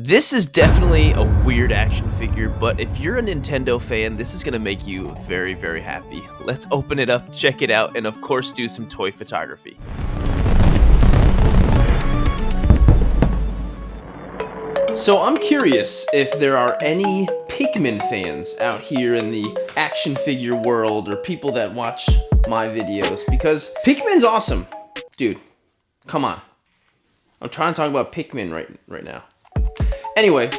This is definitely a weird action figure, but if you're a Nintendo fan, this is going to make you very, very happy. Let's open it up, check it out, and of course do some toy photography. So I'm curious if there are any Pikmin fans out here in the action figure world or people that watch my videos, because Pikmin's awesome. Dude, come on. I'm trying to talk about Pikmin right now. Anyway,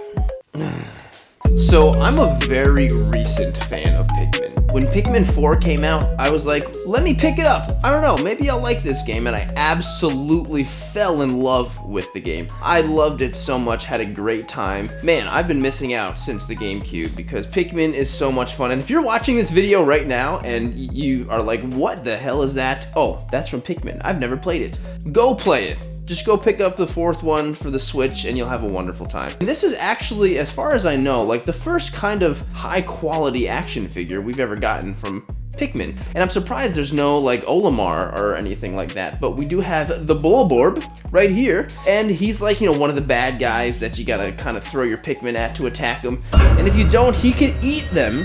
so I'm a very recent fan of Pikmin. When Pikmin 4 came out, I was like, let me pick it up. I don't know, maybe I'll like this game, and I absolutely fell in love with the game. I loved it so much, had a great time. Man, I've been missing out since the GameCube because Pikmin is so much fun. And if you're watching this video right now and you are like, what the hell is that? Oh, that's from Pikmin. I've never played it. Go play it. Just go pick up the fourth one for the Switch and you'll have a wonderful time. And this is actually, as far as I know, like the first kind of high quality action figure we've ever gotten from Pikmin. And I'm surprised there's no like Olimar or anything like that, but we do have the Bulborb right here. And he's like, you know, one of the bad guys that you gotta kind of throw your Pikmin at to attack him. And if you don't, he can eat them.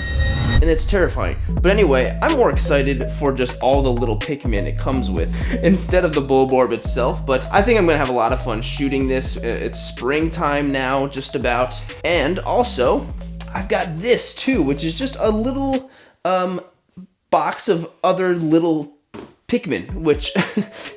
And it's terrifying. But anyway, I'm more excited for just all the little Pikmin it comes with instead of the Bulborb itself. But I think I'm gonna have a lot of fun shooting this. It's springtime now, just about. And also, I've got this too, which is just a little box of other little Pikmin, which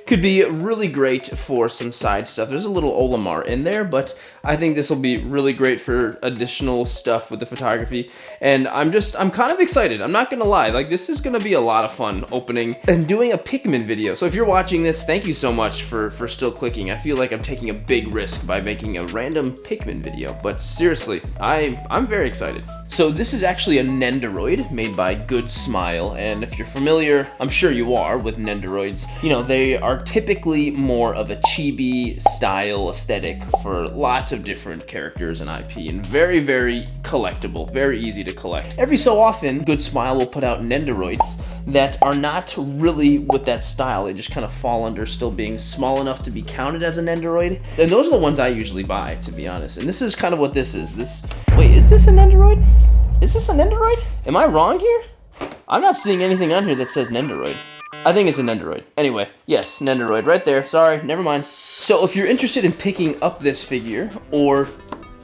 could be really great for some side stuff. There's a little Olimar in there, but I think this will be really great for additional stuff with the photography. And I'm kind of excited. I'm not gonna lie, like this is gonna be a lot of fun opening and doing a Pikmin video. So if you're watching this, thank you so much for still clicking. I feel like I'm taking a big risk by making a random Pikmin video, but seriously, I'm very excited. So this is actually a Nendoroid made by Good Smile, and if you're familiar, I'm sure you are, with Nendoroids, you know, they are typically more of a chibi style aesthetic for lots of different characters and IP, and very, very collectible, very easy to collect. Every so often, Good Smile will put out Nendoroids that are not really with that style. They just kind of fall under still being small enough to be counted as a Nendoroid. And those are the ones I usually buy, to be honest. And this is kind of what this is. Wait, is this a Nendoroid? Is this a Nendoroid? Am I wrong here? I'm not seeing anything on here that says Nendoroid. I think it's a Nendoroid. Anyway, yes, Nendoroid right there. Sorry, never mind. So if you're interested in picking up this figure, or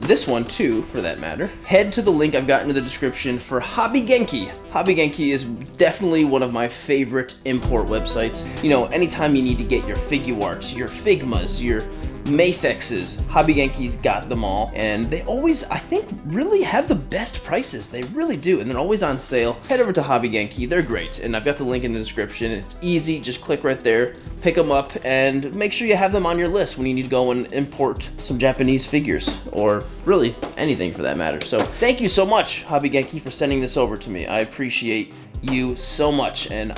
this one too, for that matter, head to the link I've got in the description for Hobby Genki. Hobby Genki is definitely one of my favorite import websites. You know, anytime you need to get your Figuarts, your Figmas, your Mayfexes, Hobby Genki's got them all, and they always, I think, really have the best prices. They really do, and they're always on sale. Head over to Hobby Genki, they're great, and I've got the link in the description. It's easy, just click right there, pick them up, and make sure you have them on your list when you need to go and import some Japanese figures, or really anything for that matter. So thank you so much, Hobby Genki, for sending this over to me. I appreciate you so much, and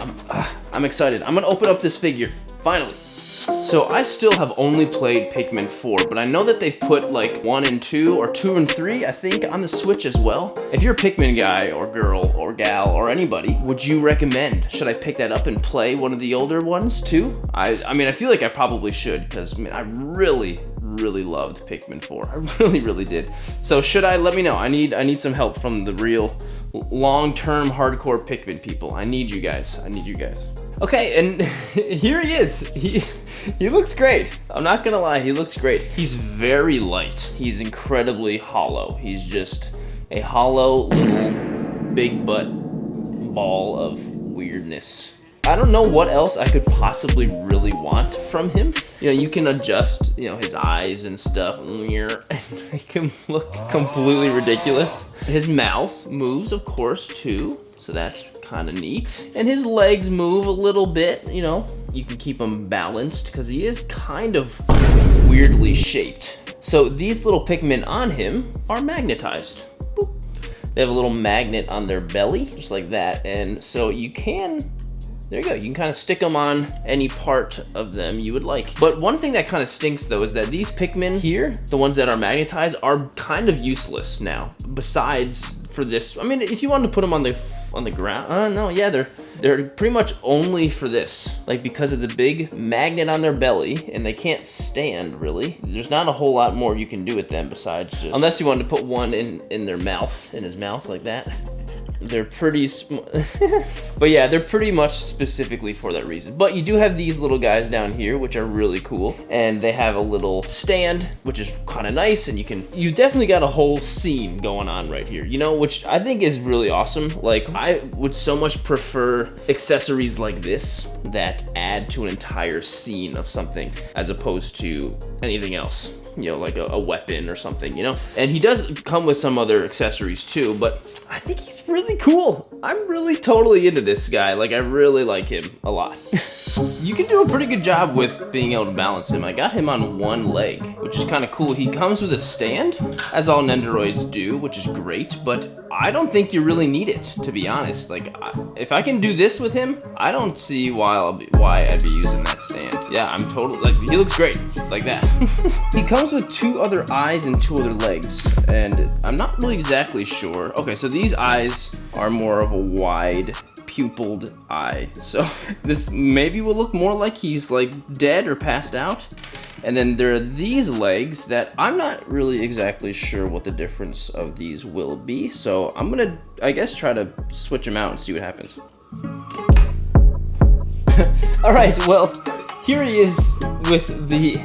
I'm excited. I'm gonna open up this figure, finally. So I still have only played Pikmin 4, but I know that they've put like 1 and 2, or 2 and 3, I think, on the Switch as well. If you're a Pikmin guy, or girl, or gal, or anybody, would you recommend? Should I pick that up and play one of the older ones too? I mean, I feel like I probably should, because I really loved Pikmin 4. I really did. So should I? Let me know. I need some help from the real long-term hardcore Pikmin people. I need you guys. Okay, and here he is. He looks great. I'm not gonna lie, he looks great. He's very light. He's incredibly hollow. He's just a hollow little big butt ball of weirdness. I don't know what else I could possibly really want from him. You know, you can adjust, you know, his eyes and stuff and make him look completely ridiculous. His mouth moves, of course, too. So that's kind of neat. And his legs move a little bit, you know. You can keep him balanced because he is kind of weirdly shaped. So these little Pikmin on him are magnetized. Boop. They have a little magnet on their belly, just like that. And so you can, there you go, you can kind of stick them on any part of them you would like. But one thing that kind of stinks though is that these Pikmin here, the ones that are magnetized, are kind of useless now. Besides for this, I mean, if you wanted to put them on the on the ground. No, yeah, they're pretty much only for this. Like, because of the big magnet on their belly, and they can't stand, really. There's not a whole lot more you can do with them besides just... Unless you wanted to put one in their mouth, in his mouth, like that. They're pretty but yeah, they're pretty much specifically for that reason. But you do have these little guys down here, which are really cool. And they have a little stand, which is kind of nice. And you definitely got a whole scene going on right here, you know, which I think is really awesome. Like, I would so much prefer accessories like this that add to an entire scene of something as opposed to anything else. You know, like a weapon or something, you know? And he does come with some other accessories too, but I think he's really cool. I'm really totally into this guy. Like, I really like him a lot. You can do a pretty good job with being able to balance him. I got him on one leg, which is kind of cool. He comes with a stand, as all Nendoroids do, which is great, but I don't think you really need it, to be honest. Like, if I can do this with him, I don't see why I'd be using that stand. Yeah, I'm totally, like, he looks great, like that. He comes with 2 other eyes and 2 other legs, and I'm not really exactly sure. Okay, so these eyes are more of a wide pupilled eye. So this maybe will look more like he's like dead or passed out. And then there are these legs that I'm not really exactly sure what the difference of these will be. So I'm gonna, I guess, try to switch them out and see what happens. All right, well, here he is with the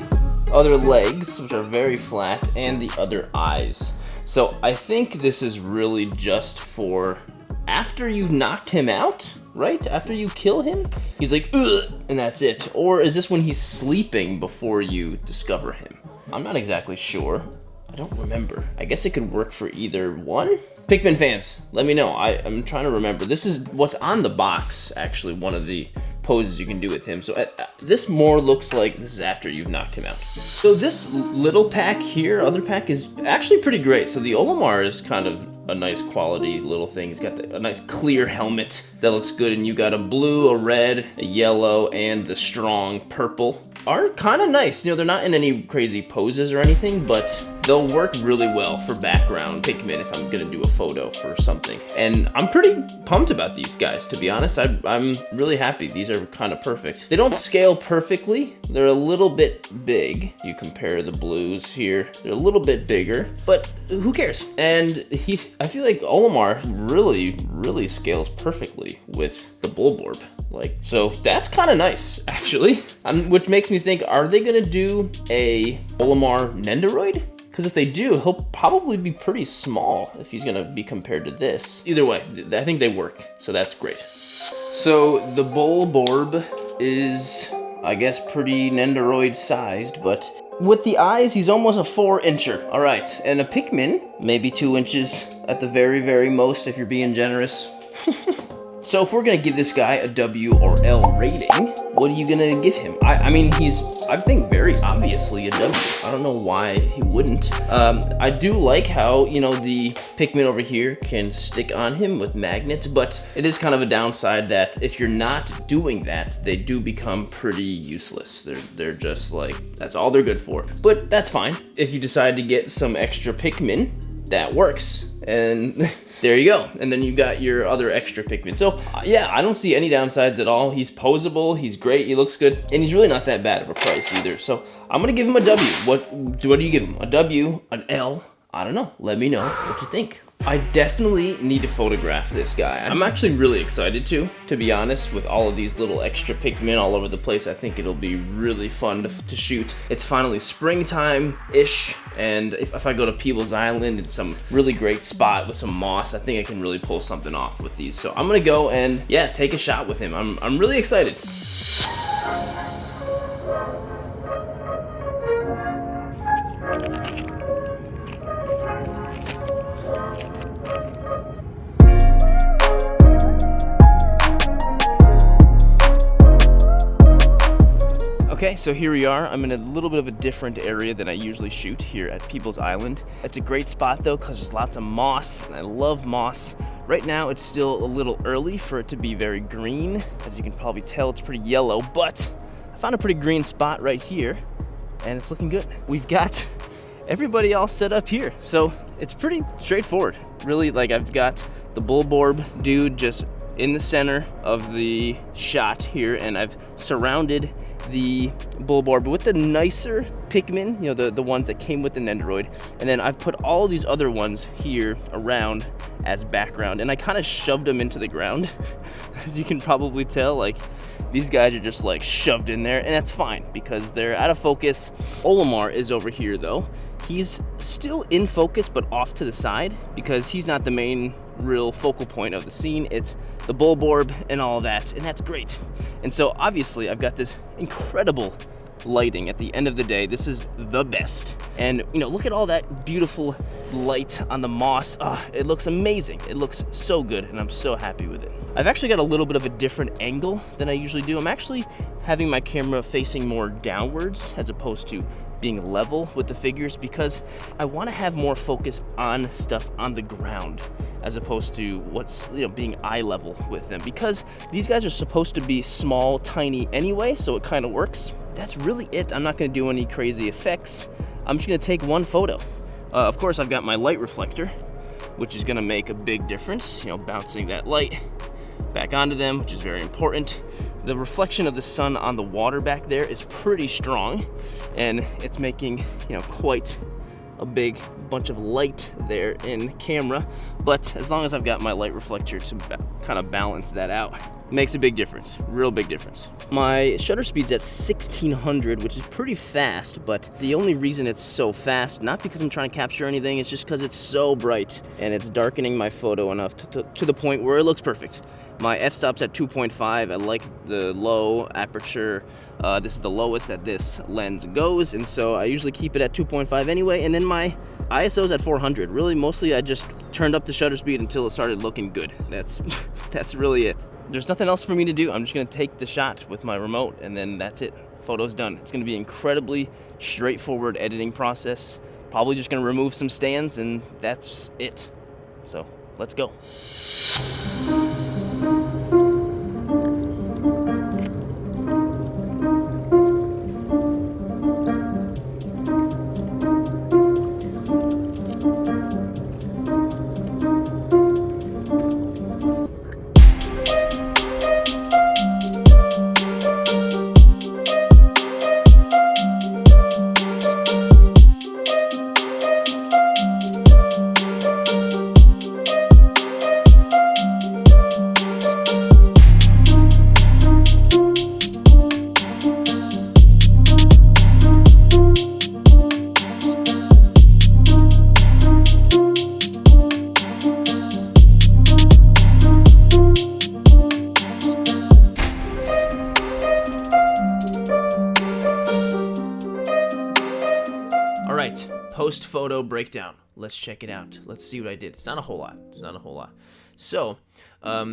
other legs, which are very flat, and the other eyes. So I think this is really just for after you've knocked him out, right? After you kill him, he's like, ugh, and that's it. Or is this when he's sleeping before you discover him? I'm not exactly sure. I don't remember. I guess it could work for either one. Pikmin fans, let me know. I'm trying to remember. This is what's on the box, actually, one of the poses you can do with him. So this more looks like this is after you've knocked him out. So this little pack here, other pack, is actually pretty great. So the Olimar is kind of a nice quality little thing. He's got a nice clear helmet that looks good, and you got a blue, a red, a yellow, and the strong purple. Are kind of nice. You know, they're not in any crazy poses or anything, but they'll work really well for background Pikmin if I'm gonna do a photo for something. And I'm pretty pumped about these guys, to be honest. I'm really happy. These are kind of perfect. They don't scale perfectly. They're a little bit big. You compare the blues here. They're a little bit bigger, but who cares? And I feel like Olimar really scales perfectly with the Bulborb. Like, so that's kind of nice, actually. Which makes me think, are they gonna do a Olimar Nendoroid? Because if they do, he'll probably be pretty small if he's gonna be compared to this. Either way, I think they work, so that's great. So the Bulborb is, I guess, pretty Nendoroid sized, but with the eyes, he's almost a 4-incher. All right, and a Pikmin, maybe 2 inches at the very most if you're being generous. So if we're gonna give this guy a W or L rating, what are you gonna give him? I mean, he's, I think, very obviously a W. I don't know why he wouldn't. I do like how, you know, the Pikmin over here can stick on him with magnets, but it is kind of a downside that if you're not doing that, they do become pretty useless. They're just like, that's all they're good for. But that's fine. If you decide to get some extra Pikmin, that works. And there you go. And then you got your other extra Pikmin. So yeah, I don't see any downsides at all. He's posable, he's great, he looks good, and he's really not that bad of a price either. So I'm gonna give him a W. What do you give him? A W, an L? I don't know. Let me know what you think. I definitely need to photograph this guy. I'm actually really excited to be honest, with all of these little extra Pikmin all over the place. I think it'll be really fun to shoot. It's finally springtime-ish, and if I go to People's Island, it's some really great spot with some moss, I think I can really pull something off with these. So I'm gonna go and, yeah, take a shot with him. I'm really excited. Okay, so here we are. I'm in a little bit of a different area than I usually shoot here at People's Island. It's a great spot though, because there's lots of moss, and I love moss. Right now, it's still a little early for it to be very green. As you can probably tell, it's pretty yellow, but I found a pretty green spot right here, and it's looking good. We've got everybody all set up here. So it's pretty straightforward. Really, like I've got the Bulborb dude just in the center of the shot here, and I've surrounded the Bulborb with the nicer Pikmin, you know, the ones that came with the Nendoroid, and then I've put all these other ones here around as background, and I kind of shoved them into the ground. As you can probably tell, like these guys are just like shoved in there, and that's fine because they're out of focus. Olimar is over here though. He's still in focus but off to the side because he's not the main real focal point of the scene. It's the Bulborb and all that, and that's great. And so obviously I've got this incredible lighting. At the end of the day, this is the best. And you know, look at all that beautiful light on the moss. It looks amazing. It looks so good, and I'm so happy with it. I've actually got a little bit of a different angle than I usually do. I'm actually having my camera facing more downwards as opposed to being level with the figures because I want to have more focus on stuff on the ground as opposed to what's, you know, being eye level with them, because these guys are supposed to be small, tiny anyway, so it kind of works. That's really it. I'm not going to do any crazy effects. I'm just going to take one photo. Of course, I've got my light reflector, which is going to make a big difference, you know, bouncing that light back onto them, which is very important. The reflection of the sun on the water back there is pretty strong, and it's making, you know, quite a big bunch of light there in camera. But as long as I've got my light reflector to kind of balance that out, it makes a big difference, real big difference. My shutter speed's at 1600, which is pretty fast, but the only reason it's so fast, not because I'm trying to capture anything, it's just because it's so bright and it's darkening my photo enough to the point where it looks perfect. My f-stop's at 2.5. I like the low aperture. This is the lowest that this lens goes, and so I usually keep it at 2.5 anyway, and then my ISO's at 400. Really, mostly I just turned up the shutter speed until it started looking good. That's really it. There's nothing else for me to do. I'm just gonna take the shot with my remote, and then that's it. Photo's done. It's gonna be an incredibly straightforward editing process. Probably just gonna remove some stands, and that's it. So let's go. Post photo breakdown. Let's check it out. Let's see what I did. It's not a whole lot. So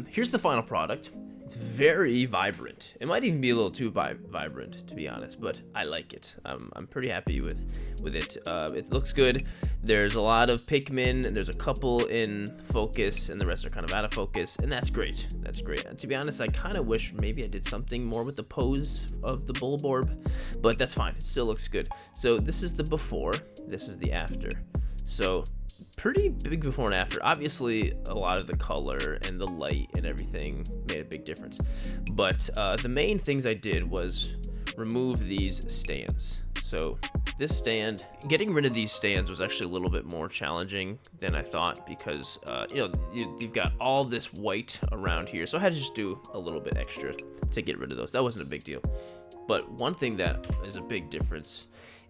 here's the final product. It's very vibrant. It might even be a little too vibrant, to be honest, but I like it. I'm pretty happy with it. It looks good. There's a lot of Pikmin. There's a couple in focus, and the rest are kind of out of focus, and that's great. That's great. And to be honest, I kind of wish maybe I did something more with the pose of the Bulborb, but that's fine. It still looks good. So this is the before. This is the after. So pretty big before and after. Obviously, a lot of the color and the light and everything made a big difference. But the main things I did was remove these stands. So this stand, getting rid of these stands was actually a little bit more challenging than I thought because, you've got all this white around here. So I had to just do a little bit extra to get rid of those. That wasn't a big deal. But one thing that is a big difference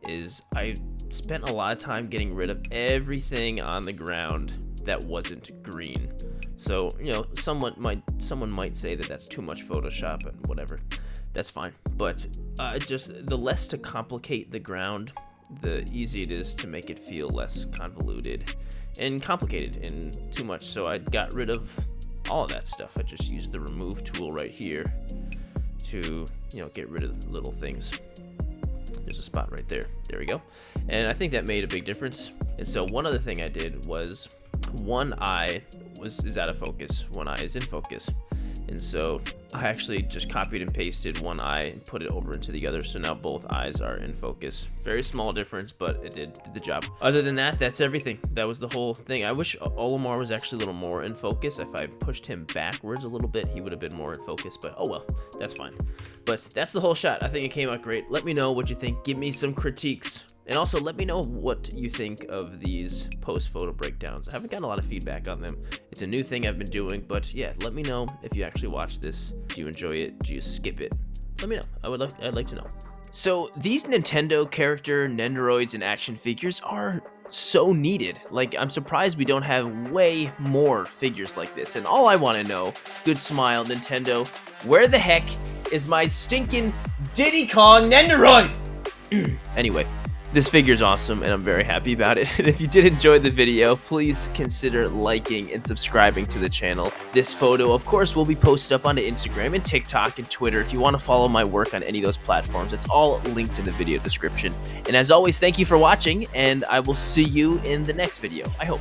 is I spent a lot of time getting rid of everything on the ground that wasn't green. So, someone might say that that's too much Photoshop and whatever. That's fine. But just the less to complicate the ground, the easier it is to make it feel less convoluted and complicated and too much. So I got rid of all of that stuff. I just used the remove tool right here to, get rid of the little things. There's a spot right there. There we go. And I think that made a big difference. And so one other thing I did was one eye is out of focus, one eye is in focus. And so I actually just copied and pasted one eye and put it over into the other, so now both eyes are in focus. Very small difference, but it did the job. Other than that, that's everything. That was the whole thing. I wish Olimar was actually a little more in focus. If I pushed him backwards a little bit, he would have been more in focus, but oh well, that's fine. But that's the whole shot. I think it came out great. Let me know what you think. Give me some critiques. And also, let me know what you think of these post-photo breakdowns. I haven't gotten a lot of feedback on them. It's a new thing I've been doing, but yeah, let me know if you actually watch this. Do you enjoy it? Do you skip it? Let me know. I'd like to know. So these Nintendo character Nendoroids and action figures are so needed. Like, I'm surprised we don't have way more figures like this. And all I want to know, good smile, Nintendo, where the heck is my stinking Diddy Kong Nendoroid? Anyway. This figure's awesome, and I'm very happy about it. And if you did enjoy the video, please consider liking and subscribing to the channel. This photo, of course, will be posted up onto Instagram and TikTok and Twitter. If you want to follow my work on any of those platforms, it's all linked in the video description. And as always, thank you for watching, and I will see you in the next video, I hope.